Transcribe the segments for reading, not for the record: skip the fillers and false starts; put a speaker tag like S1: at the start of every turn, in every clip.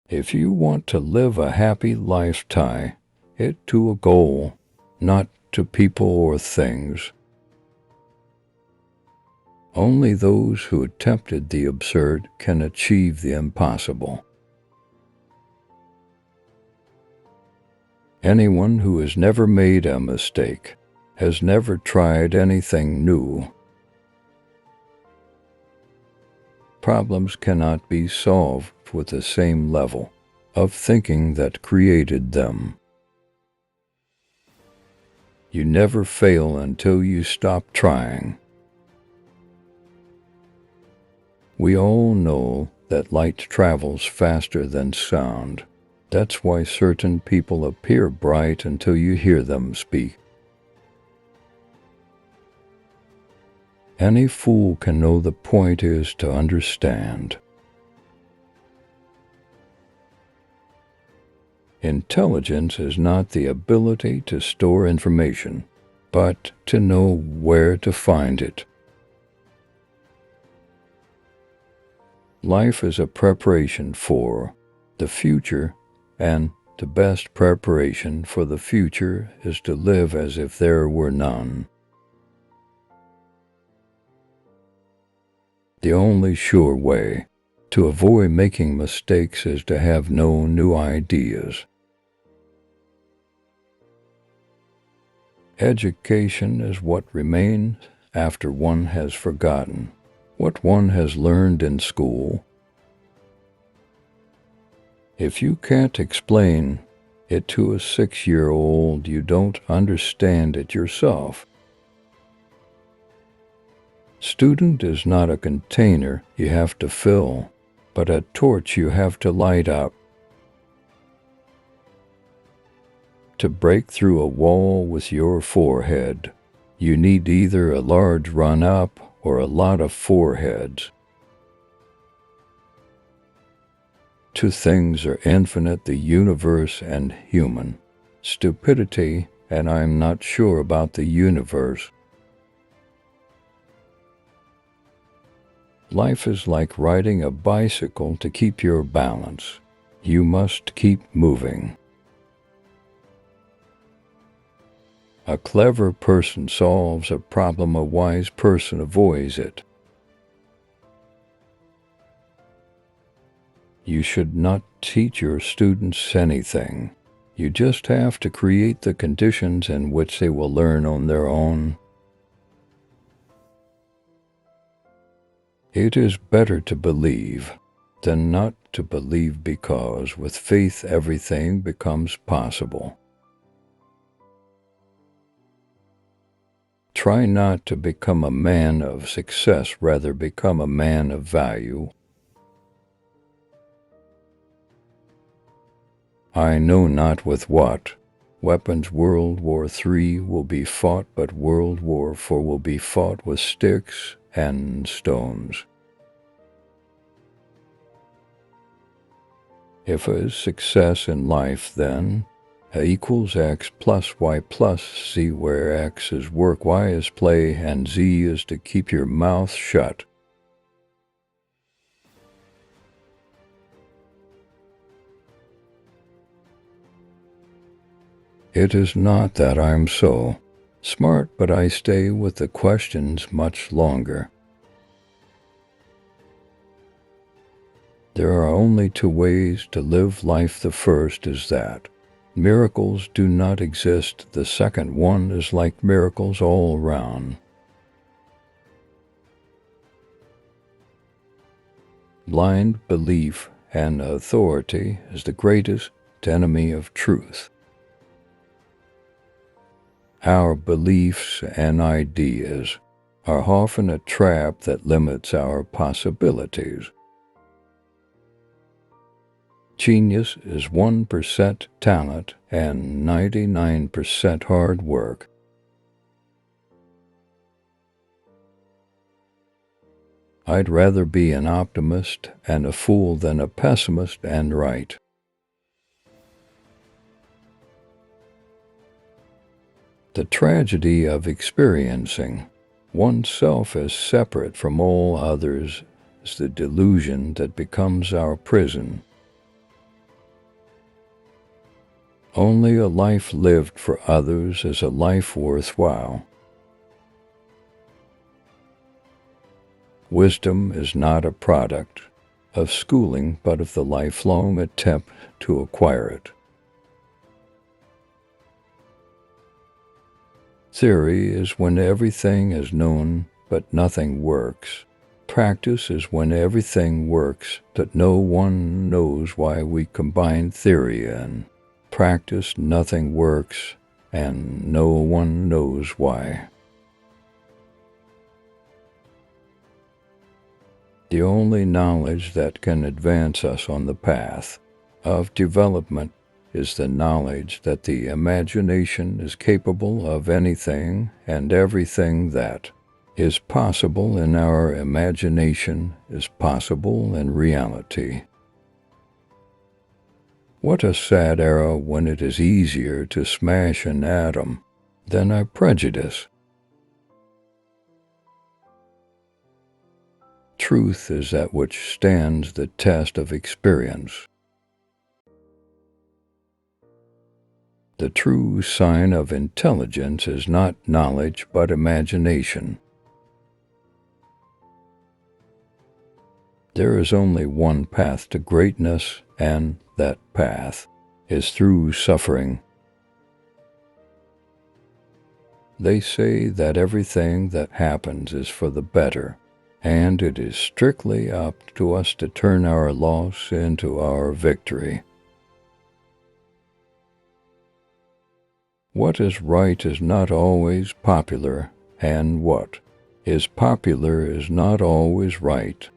S1: If you want to live a happy life, tie it to a goal, not to people or things. Only those who attempted the absurd can achieve the impossible. Anyone who has never made a mistake has never tried anything new. Problems cannot be solved with the same level of thinking that created them. You never fail until you stop trying. We all know that light travels faster than sound. That's why certain people appear bright until you hear them speak. Any fool can know the point is to understand. Intelligence is not the ability to store information, but to know where to find it. Life is a preparation for the future, and the best preparation for the future is to live as if there were none. The only sure way to avoid making mistakes is to have no new ideas. Education is what remains after one has forgotten what one has learned in school. If you can't explain it to a 6-year-old, you don't understand it yourself. Student is not a container you have to fill, but a torch you have to light up. To break through a wall with your forehead, you need either a large run-up or a lot of foreheads. Two things are infinite: the universe and human stupidity, and I'm not sure about the universe. Life is like riding a bicycle. To keep your balance, you must keep moving. A clever person solves a problem, a wise person avoids it. You should not teach your students anything. You just have to create the conditions in which they will learn on their own. It is better to believe than not to believe, because with faith everything becomes possible. Try not to become a man of success, rather become a man of value. I know not with what weapons World War III will be fought, but World War IV will be fought with sticks and stones. If a is success in life, then A equals X plus Y plus Z, where X is work, Y is play, and Z is to keep your mouth shut. It is not that I'm so smart, but I stay with the questions much longer. There are only two ways to live life. The first is that miracles do not exist. The second one is like miracles all around. Blind belief and authority is the greatest enemy of truth. Our beliefs and ideas are often a trap that limits our possibilities. Genius is 1% talent and 99% hard work. I'd rather be an optimist and a fool than a pessimist and right. The tragedy of experiencing oneself as separate from all others is the delusion that becomes our prison. Only a life lived for others is a life worthwhile. Wisdom is not a product of schooling, but of the lifelong attempt to acquire it. Theory is when everything is known but nothing works. Practice is when everything works but no one knows why we combine theory in. Practice, nothing works, and no one knows why. The only knowledge that can advance us on the path of development is the knowledge that the imagination is capable of anything and everything that is possible in our imagination is possible in reality. What a sad era when it is easier to smash an atom than a prejudice. Truth is that which stands the test of experience. The true sign of intelligence is not knowledge but imagination. There is only one path to greatness, and that path is through suffering. They say that everything that happens is for the better, and it is strictly up to us to turn our loss into our victory. What is right is not always popular, and what is popular is not always right.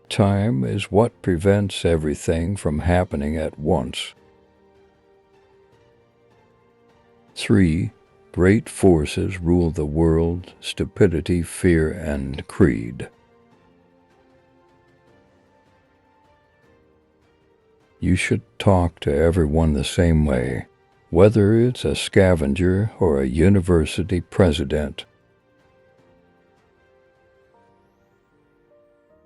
S1: Time is what prevents everything from happening at once. 3 great forces rule the world: stupidity, fear, and greed. You should talk to everyone the same way, whether it's a scavenger or a university president.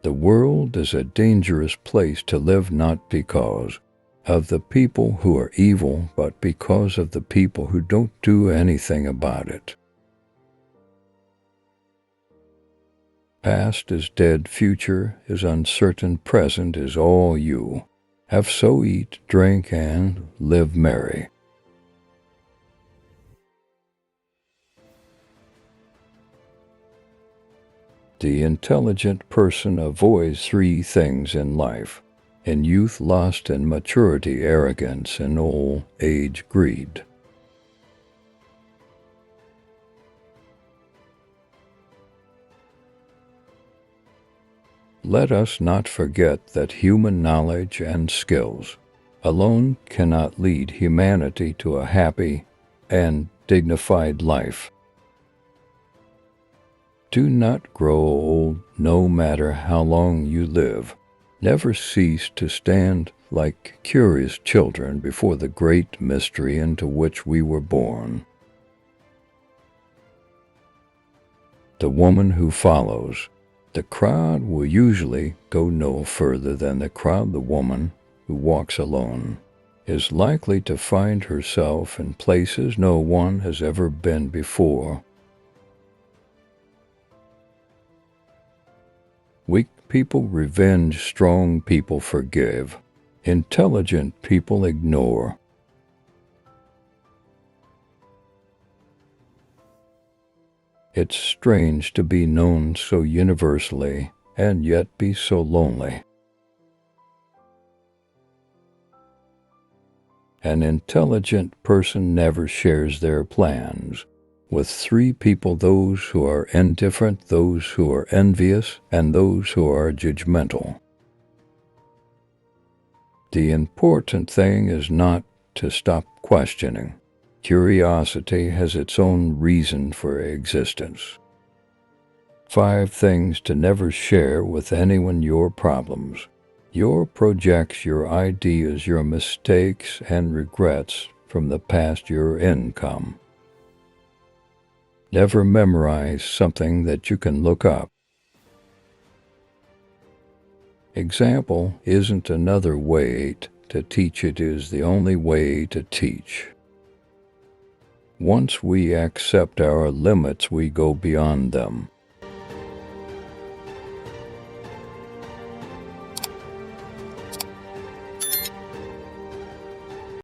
S1: The world is a dangerous place to live, not because of the people who are evil, but because of the people who don't do anything about it. Past is dead, future is uncertain, present is all you have, so eat, drink, and live merry. The intelligent person avoids 3 things in life: in youth, lust; in maturity, arrogance; in old age, greed. Let us not forget that human knowledge and skills alone cannot lead humanity to a happy and dignified life. Do not grow old, no matter how long you live. Never cease to stand like curious children before the great mystery into which we were born. The woman who follows the crowd will usually go no further than the crowd. The woman who walks alone is likely to find herself in places no one has ever been before. Weak people revenge, strong people forgive, intelligent people ignore. It's strange to be known so universally and yet be so lonely. An intelligent person never shares their plans with 3 people: those who are indifferent, those who are envious, and those who are judgmental. The important thing is not to stop questioning. Curiosity has its own reason for existence. 5 things to never share with anyone: your problems, your projects, your ideas, your mistakes and regrets from the past, your income. Never memorize something that you can look up. Example isn't another way to teach, it is the only way to teach. Once we accept our limits, we go beyond them.